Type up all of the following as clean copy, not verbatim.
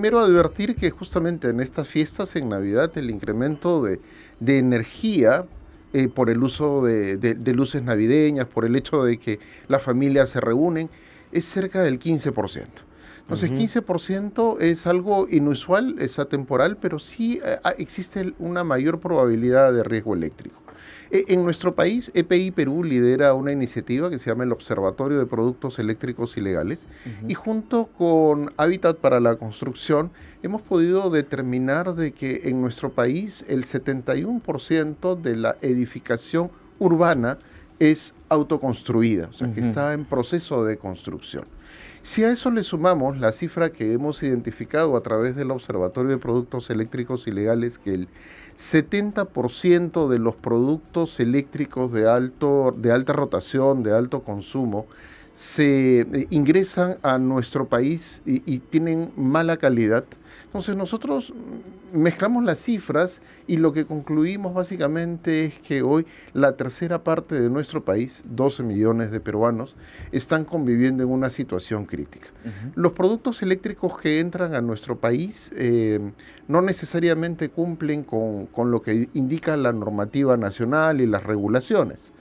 Primero advertir que justamente en estas fiestas, en Navidad, el incremento de energía por el uso de luces navideñas, por el hecho de que las familias se reúnen, es cerca del 15%. Entonces, Ujú. 15% es algo inusual, es atemporal, pero sí existe una mayor probabilidad de riesgo eléctrico. En nuestro país, EPI Perú lidera una iniciativa que se llama el Observatorio de Productos Eléctricos Ilegales y Ujú. junto con Hábitat para la Construcción hemos podido determinar de que en nuestro país el 71% de la edificación urbana es autoconstruida, o sea que Ujú. está en proceso de construcción. Si a eso le sumamos la cifra que hemos identificado a través del Observatorio de Productos Eléctricos Ilegales, que el 70% de los productos eléctricos de alta rotación, de alto consumo, se ingresan a nuestro país y tienen mala calidad. Entonces nosotros mezclamos las cifras y lo que concluimos básicamente es que hoy la tercera parte de nuestro país, 12 millones de peruanos, están conviviendo en una situación crítica. Ujú. Los productos eléctricos que entran a nuestro país no necesariamente cumplen con lo que indica la normativa nacional y las regulaciones.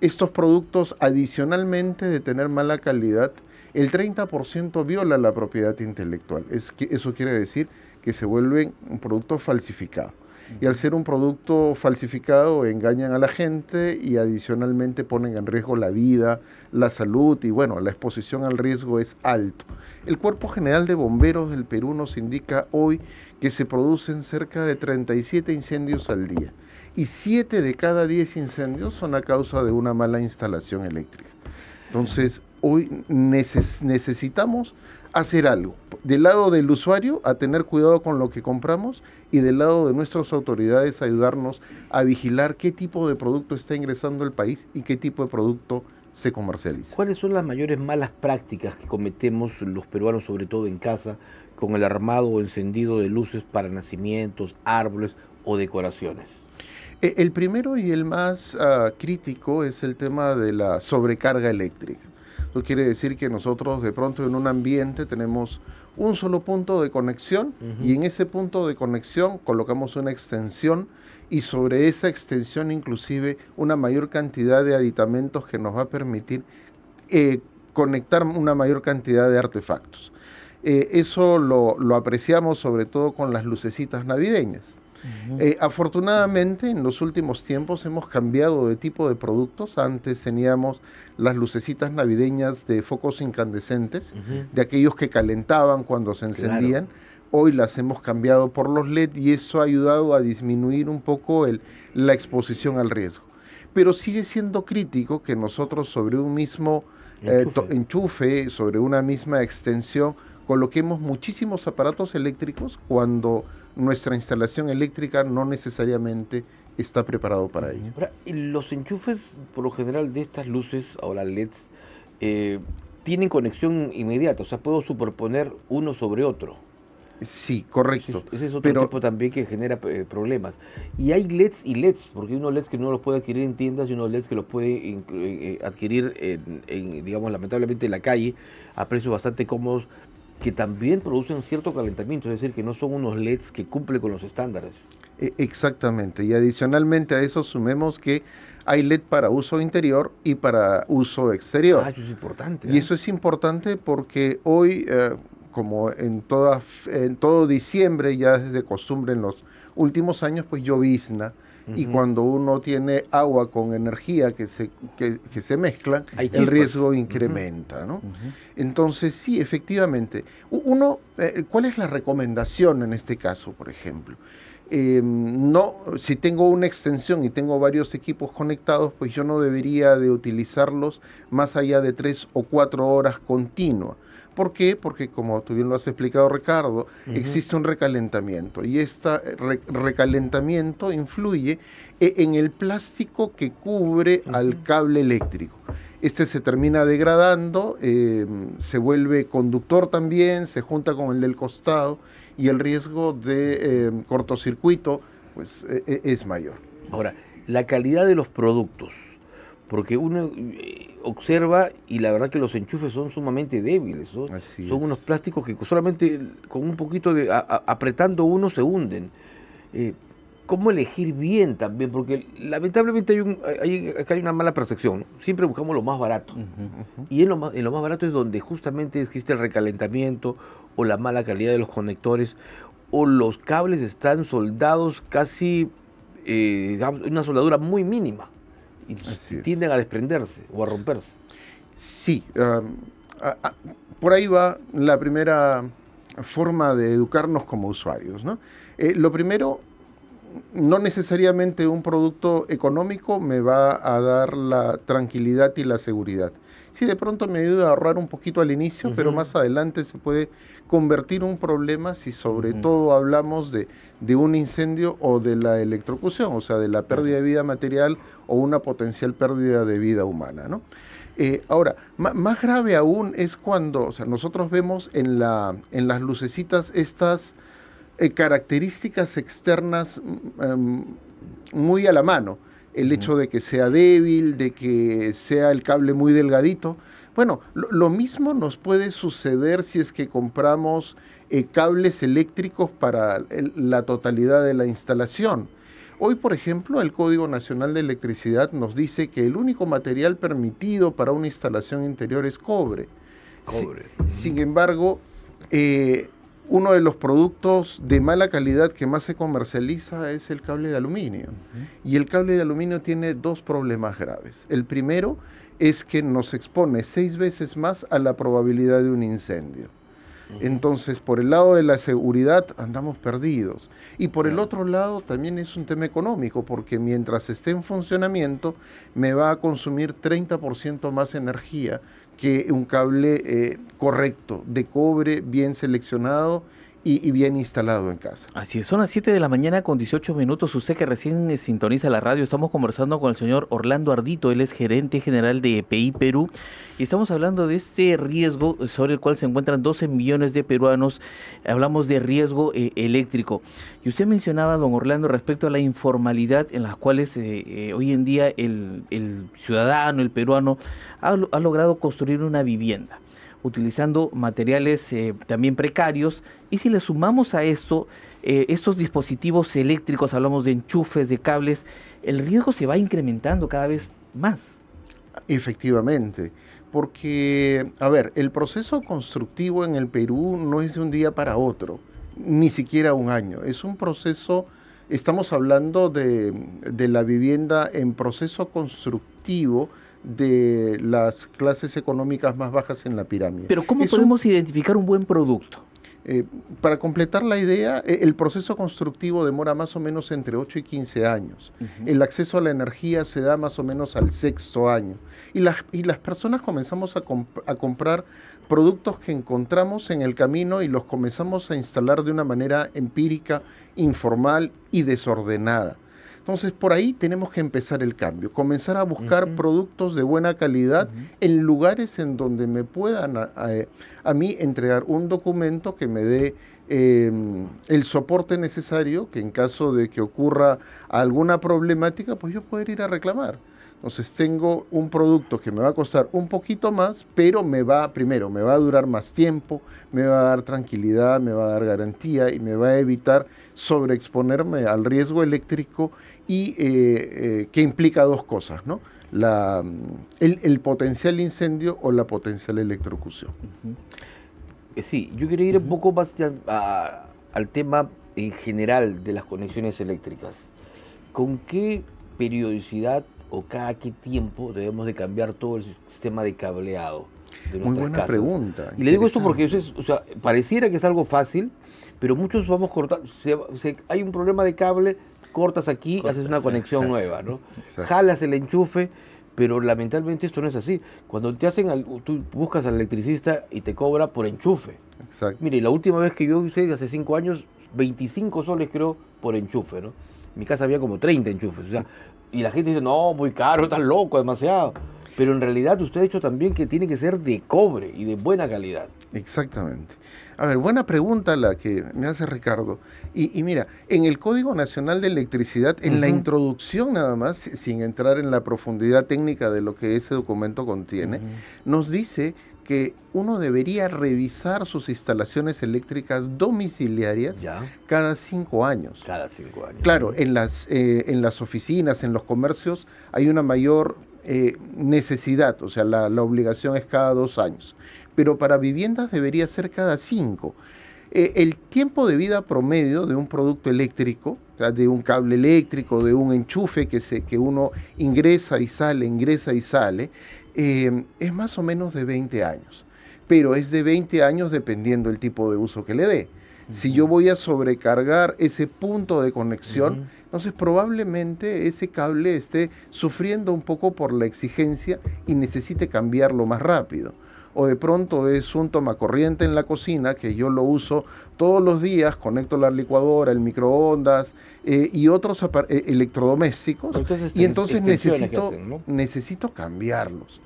Estos productos, adicionalmente de tener mala calidad, el 30% viola la propiedad intelectual. Eso quiere decir que se vuelven un producto falsificado. Y al Ujú. ser un producto falsificado engañan a la gente y adicionalmente ponen en riesgo la vida, la salud y bueno, la exposición al riesgo es alto. El Cuerpo General de Bomberos del Perú nos indica hoy que se producen cerca de 37 incendios al día y 7 de cada 10 incendios son a causa de una mala instalación eléctrica. Entonces, hoy necesitamos hacer algo. Del lado del usuario, a tener cuidado con lo que compramos y del lado de nuestras autoridades, ayudarnos a vigilar qué tipo de producto está ingresando al país y qué tipo de producto se comercializa. ¿Cuáles son las mayores malas prácticas que cometemos los peruanos, sobre todo en casa, con el armado o encendido de luces para nacimientos, árboles o decoraciones? El primero y el más crítico es el tema de la sobrecarga eléctrica. Eso quiere decir que nosotros de pronto en un ambiente tenemos un solo punto de conexión y Ujú. en ese punto de conexión colocamos una extensión y sobre esa extensión inclusive una mayor cantidad de aditamentos que nos va a permitir eh, conectar una mayor cantidad de artefactos. Eso lo apreciamos sobre todo con las lucecitas navideñas. Ujú. Afortunadamente, en los últimos tiempos hemos cambiado de tipo de productos. Antes teníamos las lucecitas navideñas de focos incandescentes, Ujú. de aquellos que calentaban cuando se Claro. encendían. Hoy las hemos cambiado por los LED y eso ha ayudado a disminuir un poco la exposición al riesgo. Pero sigue siendo crítico que nosotros sobre un mismo Enchufe. enchufe, sobre una misma extensión, coloquemos muchísimos aparatos eléctricos cuando nuestra instalación eléctrica no necesariamente está preparado para ello. Ahora, y los enchufes, por lo general, de estas luces, ahora LEDs, eh, tienen conexión inmediata, o sea, puedo superponer uno sobre otro. Sí, correcto, Ese es otro pero tipo también que genera problemas. Y hay LEDs y LEDs, porque hay unos LEDs que no los puede adquirir en tiendas y unos LEDs que los puede adquirir digamos, lamentablemente en la calle a precios bastante cómodos, que también producen cierto calentamiento, es decir, que no son unos LEDs que cumplen con los estándares. exactamente. Y adicionalmente a eso sumemos que hay LED para uso interior y para uso Ah, exterior. eso es importante, Y ¿ah? eso es importante porque hoy, como en todo diciembre, ya es de costumbre en los últimos años, pues llovizna. Y Ujú. cuando uno tiene agua con energía que se mezclan, Hay el chispas. riesgo Ujú. incrementa, ¿no? Ujú. Entonces, sí, efectivamente. ¿Cuál es la recomendación en este caso, por ejemplo? No, si tengo una extensión y tengo varios equipos conectados, pues yo no debería de utilizarlos más allá de 3 o 4 horas continuas. ¿Por qué? Porque como tú bien lo has explicado, Ricardo, Ujú. existe un recalentamiento y este recalentamiento influye en el plástico que cubre Ujú. al cable eléctrico. Este se termina degradando, se vuelve conductor también, se junta con el del costado y el riesgo de cortocircuito pues, es mayor. Ahora, la calidad de los productos. porque uno observa y la verdad que los enchufes son sumamente débiles, ¿no? Así Son es. unos plásticos que solamente con un poquito de apretando uno se hunden. Eh, ¿Cómo elegir bien también? Porque lamentablemente acá hay una mala percepción, ¿no? Siempre buscamos lo más barato. Ujú. Y en lo más barato es donde justamente existe el recalentamiento o la mala calidad de los conectores o los cables están soldados casi digamos, una soldadura muy mínima y Así es. tienden a desprenderse o a romperse. Sí, a- a- por ahí va la primera forma de educarnos como usuarios, ¿no? Lo primero, no necesariamente un producto económico me va a dar la tranquilidad y la seguridad. Sí, de pronto me ayuda a ahorrar un poquito al inicio, pero Ujú. más adelante se puede convertir en un problema si sobre Ujú. todo hablamos de un incendio o de la electrocución, o sea, de la pérdida Claro. de vida material o una potencial pérdida de vida humana, ¿no? Ahora, más grave aún es cuando, o sea, nosotros vemos en las lucecitas estas características externas muy a la mano. El Ujú. hecho de que sea débil, de que sea el cable muy delgadito. Bueno, lo mismo nos puede suceder si es que compramos cables eléctricos para la totalidad de la instalación. Hoy, por ejemplo, el Código Nacional de Electricidad nos dice que el único material permitido para una instalación interior es cobre. Cobre. Sin embargo, eh, uno de los productos de mala calidad que más se comercializa es el cable de aluminio. Ujú. Y el cable de aluminio tiene dos problemas graves. El primero es que nos expone 6 veces más a la probabilidad de un incendio. Ujú. Entonces, por el lado de la seguridad andamos perdidos. Y por el Claro. otro lado también es un tema económico, porque mientras esté en funcionamiento me va a consumir 30% más energía que un cable correcto, de cobre, bien seleccionado y bien instalado en casa. Así es, son las 7 de la mañana con 18 minutos. Usted que recién sintoniza la radio, estamos conversando con el señor Orlando Ardito, él es gerente general de EPI Perú, y estamos hablando de este riesgo sobre el cual se encuentran 12 millones de peruanos. Hablamos de riesgo eléctrico. Y usted mencionaba, don Orlando, respecto a la informalidad en las cuales hoy en día el ciudadano, el peruano, ha logrado construir una vivienda utilizando materiales también precarios, y si le sumamos a esto estos dispositivos eléctricos, hablamos de enchufes, de cables, el riesgo se va incrementando cada vez más. Efectivamente, porque, a ver, el proceso constructivo en el Perú no es de un día para otro, ni siquiera un año. Es un proceso, estamos hablando de la vivienda en proceso constructivo de las clases económicas más bajas en la pirámide. Pero ¿cómo Es un podemos identificar un buen producto? Eh, para completar la idea, el proceso constructivo demora más o menos entre 8 y 15 años. Ujú. El acceso a la energía se da más o menos al sexto año. Y las personas comenzamos a comprar productos que encontramos en el camino y los comenzamos a instalar de una manera empírica, informal y desordenada. Entonces, por ahí tenemos que empezar el cambio, comenzar a buscar Ujú. productos de buena calidad Ujú. en lugares en donde me puedan a mí entregar un documento que me dé el soporte necesario, que en caso de que ocurra alguna problemática, pues yo poder ir a reclamar. Entonces tengo un producto que me va a costar un poquito más, pero primero, me va a durar más tiempo, me va a dar tranquilidad, me va a dar garantía y me va a evitar sobreexponerme al riesgo eléctrico y que implica dos cosas, ¿no? El potencial incendio o la potencial electrocución. Ujú. Sí, yo quería ir un Ujú. poco más al tema en general de las conexiones eléctricas. ¿Con qué periodicidad o cada qué tiempo debemos de cambiar todo el sistema de cableado de Muy nuestras buena casas? pregunta. Y le digo esto porque Interesante. o sea, pareciera que es algo fácil, pero muchos vamos cortando. Hay un problema de cable, cortas aquí, Cortas, haces una conexión exacto, nueva, ¿no? exacto. Jalas el enchufe, pero lamentablemente esto no es así. Cuando tú buscas al electricista y te cobra por enchufe. Exacto. Mire, la última vez que yo usé, hace 5 años, 25 soles creo por enchufe, ¿no? En mi casa había como 30 enchufes, o sea, y la gente dice, no, muy caro, estás loco, demasiado. Pero en realidad usted ha dicho también que tiene que ser de cobre y de buena calidad. Exactamente. A ver, buena pregunta la que me hace Ricardo. Y mira, en el Código Nacional de Electricidad, en la introducción nada más, sin entrar en la profundidad técnica de lo que ese documento contiene, nos dice que uno debería revisar sus instalaciones eléctricas domiciliarias cada 5 años. Cada 5 años. Claro, en las oficinas, en los comercios, hay una mayor necesidad, o sea, la obligación es cada 2 años. Pero para viviendas debería ser cada 5. El tiempo de vida promedio de un producto eléctrico, o sea, de un cable eléctrico, de un enchufe que uno ingresa y sale, es más o menos de 20 años. Pero es de 20 años dependiendo del tipo de uso que le dé. Si yo voy a sobrecargar ese punto de conexión, entonces probablemente ese cable esté sufriendo un poco por la exigencia y necesite cambiarlo más rápido. O de pronto es un tomacorriente en la cocina que yo lo uso todos los días, conecto la licuadora, el microondas y otros electrodomésticos, y entonces necesito cambiarlos.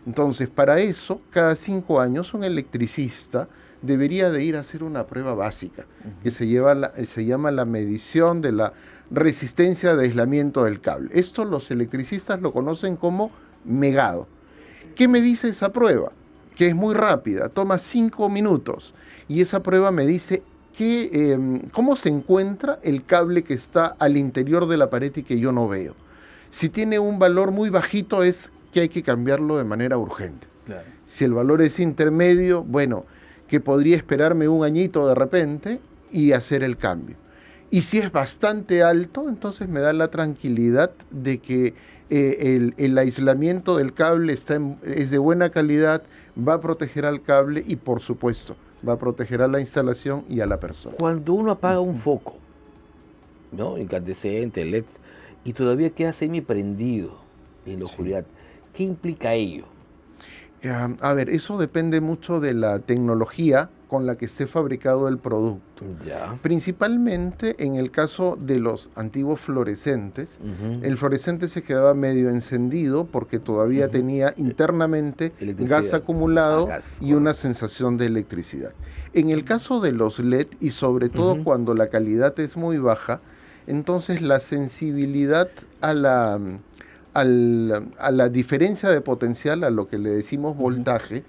Entonces, para eso, cada 5 años un electricista debería de ir a hacer una prueba básica, que se llama la medición de la resistencia de aislamiento del cable. Esto los electricistas lo conocen como megado. ¿Qué me dice esa prueba? Que es muy rápida, toma 5 minutos, y esa prueba me dice cómo se encuentra el cable que está al interior de la pared y que yo no veo. Si tiene un valor muy bajito es que hay que cambiarlo de manera urgente. Claro. Si el valor es intermedio, bueno, que podría esperarme un añito de repente y hacer el cambio. Y si es bastante alto, entonces me da la tranquilidad de que el aislamiento del cable es de buena calidad, va a proteger al cable y, por supuesto, va a proteger a la instalación y a la persona. Cuando uno apaga un foco, ¿no?, incandescente, LED, y todavía queda semiprendido en la oscuridad, ¿qué implica ello? A ver, eso depende mucho de la tecnología con la que esté fabricado el producto. Principalmente en el caso de los antiguos fluorescentes, el fluorescente se quedaba medio encendido porque todavía tenía internamente gas acumulado y una sensación de electricidad. En el caso de los LED, y sobre todo cuando la calidad es muy baja, entonces la sensibilidad a la diferencia de potencial, a lo que le decimos voltaje,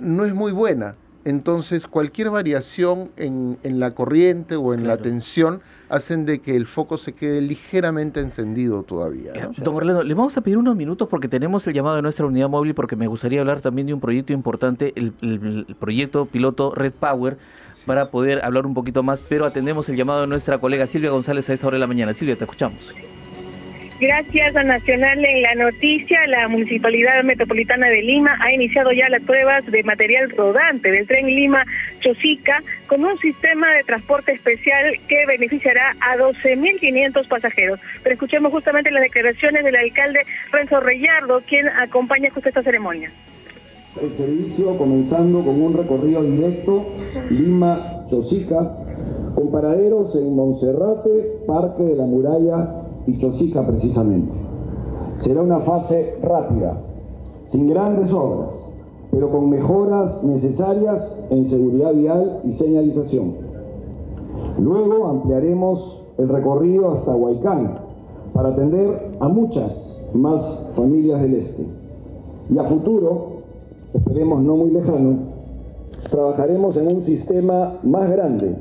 no es muy buena. Entonces cualquier variación en la corriente o en la tensión hacen de que el foco se quede ligeramente encendido todavía, ¿no? Don Orlando, le vamos a pedir unos minutos porque tenemos el llamado de nuestra unidad móvil, porque me gustaría hablar también de un proyecto importante, el proyecto piloto Red Power, para poder hablar un poquito más, pero atendemos el llamado de nuestra colega Silvia González a esa hora de la mañana. Silvia, te escuchamos. Gracias a Nacional. En la noticia, la Municipalidad Metropolitana de Lima ha iniciado ya las pruebas de material rodante del tren Lima-Chosica con un sistema de transporte especial que beneficiará a 12.500 pasajeros. Pero escuchemos justamente las declaraciones del alcalde Renzo Reyardo, quien acompaña justo esta ceremonia. El servicio comenzando con un recorrido directo Lima-Chosica, con paraderos en Monserrate, Parque de la Muralla y Chosica precisamente. Será una fase rápida, sin grandes obras, pero con mejoras necesarias en seguridad vial y señalización. Luego ampliaremos el recorrido hasta Huaycán para atender a muchas más familias del este. Y a futuro, esperemos no muy lejano, trabajaremos en un sistema más grande,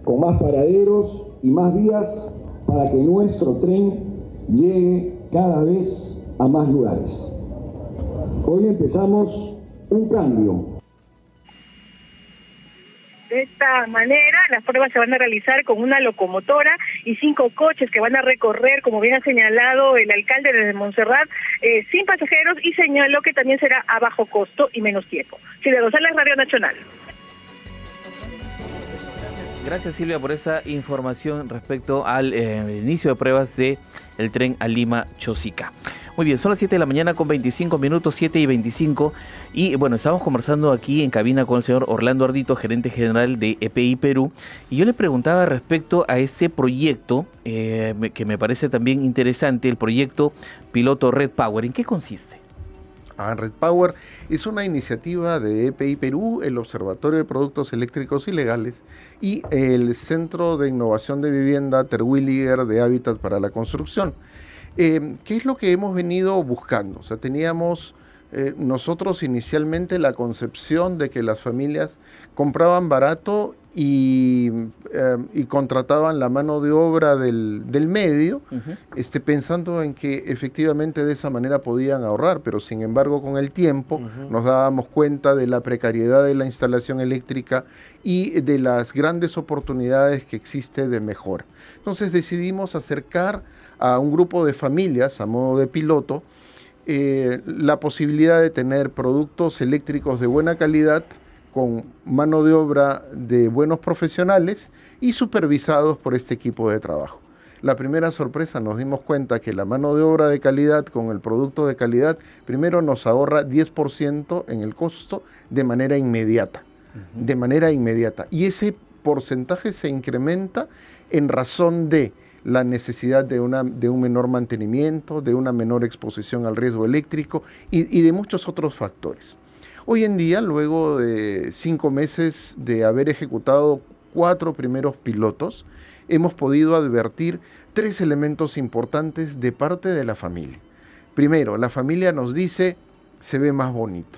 con más paraderos y más vías, para que nuestro tren llegue cada vez a más lugares. Hoy empezamos un cambio. De esta manera, las pruebas se van a realizar con una locomotora y 5 coches que van a recorrer, como bien ha señalado el alcalde, desde Montserrat, sin pasajeros, y señaló que también será a bajo costo y menos tiempo. Silvia González, Radio Nacional. Gracias, Silvia, por esa información respecto al inicio de pruebas del tren a Lima-Chosica. Muy bien, son las 7 de la mañana con 25 minutos, 7:25. Y bueno, estamos conversando aquí en cabina con el señor Orlando Ardito, gerente general de EPI Perú. Y yo le preguntaba respecto a este proyecto, que me parece también interesante, el proyecto piloto Red Power. ¿En qué consiste? Red Power es una iniciativa de EPI Perú, el Observatorio de Productos Eléctricos Ilegales y el Centro de Innovación de Vivienda Terwilliger de Hábitat para la Construcción. ¿Qué es lo que hemos venido buscando? O sea, teníamos nosotros inicialmente la concepción de que las familias compraban barato y contrataban la mano de obra del medio, pensando en que efectivamente de esa manera podían ahorrar, pero sin embargo con el tiempo nos dábamos cuenta de la precariedad de la instalación eléctrica y de las grandes oportunidades que existe de mejora. Entonces decidimos acercar a un grupo de familias a modo de piloto la posibilidad de tener productos eléctricos de buena calidad con mano de obra de buenos profesionales y supervisados por este equipo de trabajo. La primera sorpresa, nos dimos cuenta que la mano de obra de calidad con el producto de calidad primero nos ahorra 10% en el costo de manera inmediata, y ese porcentaje se incrementa en razón de la necesidad de un menor mantenimiento, de una menor exposición al riesgo eléctrico y de muchos otros factores. Hoy en día, luego de 5 meses de haber ejecutado 4 primeros pilotos, hemos podido advertir 3 elementos importantes de parte de la familia. Primero, la familia nos dice, se ve más bonito.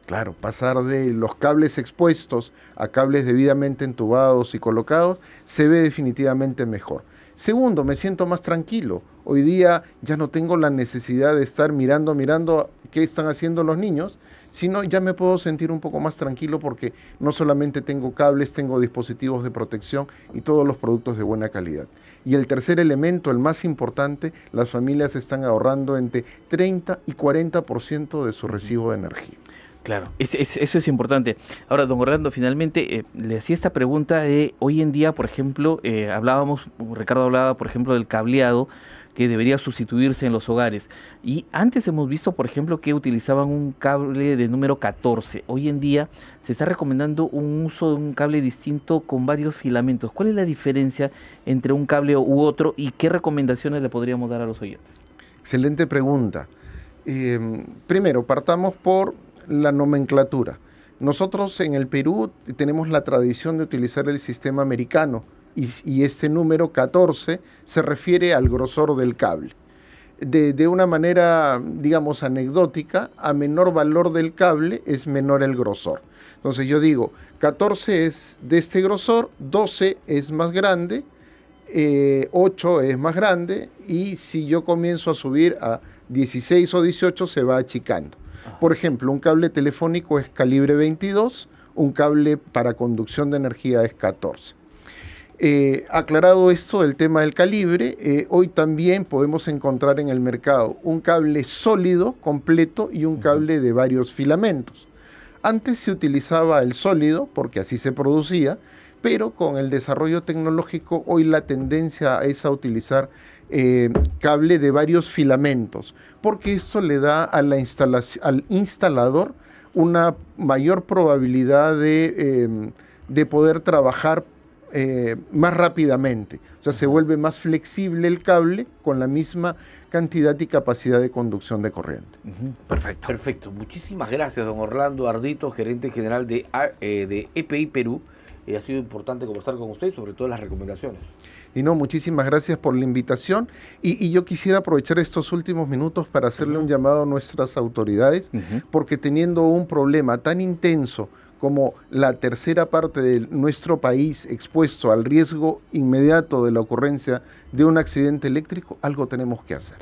Claro, pasar de los cables expuestos a cables debidamente entubados y colocados, se ve definitivamente mejor. Segundo, me siento más tranquilo. Hoy día ya no tengo la necesidad de estar mirando qué están haciendo los niños, sino ya me puedo sentir un poco más tranquilo porque no solamente tengo cables, tengo dispositivos de protección y todos los productos de buena calidad. Y el tercer elemento, el más importante, las familias están ahorrando entre 30 y 40% de su recibo de energía. Claro, eso es importante. Ahora, don Orlando, finalmente le hacía esta pregunta de hoy en día, por ejemplo, Ricardo hablaba, por ejemplo, del cableado que debería sustituirse en los hogares. Y antes hemos visto, por ejemplo, que utilizaban un cable de número 14. Hoy en día se está recomendando un uso de un cable distinto con varios filamentos. ¿Cuál es la diferencia entre un cable u otro y qué recomendaciones le podríamos dar a los oyentes? Excelente pregunta. Primero, partamos por la nomenclatura. Nosotros en el Perú tenemos la tradición de utilizar el sistema americano y este número 14 se refiere al grosor del cable. De una manera, digamos, anecdótica, a menor valor del cable es menor el grosor. Entonces yo digo, 14 es de este grosor, 12 es más grande, 8 es más grande y si yo comienzo a subir a 16 o 18 se va achicando. Por ejemplo, un cable telefónico es calibre 22, un cable para conducción de energía es 14. Aclarado esto, el tema del calibre, hoy también podemos encontrar en el mercado un cable sólido, completo y un cable de varios filamentos. Antes se utilizaba el sólido, porque así se producía, pero con el desarrollo tecnológico hoy la tendencia es a utilizar cable de varios filamentos, porque esto le da a al instalador una mayor probabilidad de poder trabajar más rápidamente. O sea, se vuelve más flexible el cable con la misma cantidad y capacidad de conducción de corriente. Perfecto. Perfecto. Muchísimas gracias, don Orlando Ardito, gerente general de EPI Perú. Ha sido importante conversar con usted sobre todas las recomendaciones. Y no, muchísimas gracias por la invitación y yo quisiera aprovechar estos últimos minutos para hacerle un llamado a nuestras autoridades, porque teniendo un problema tan intenso como la tercera parte de nuestro país expuesto al riesgo inmediato de la ocurrencia de un accidente eléctrico, algo tenemos que hacer.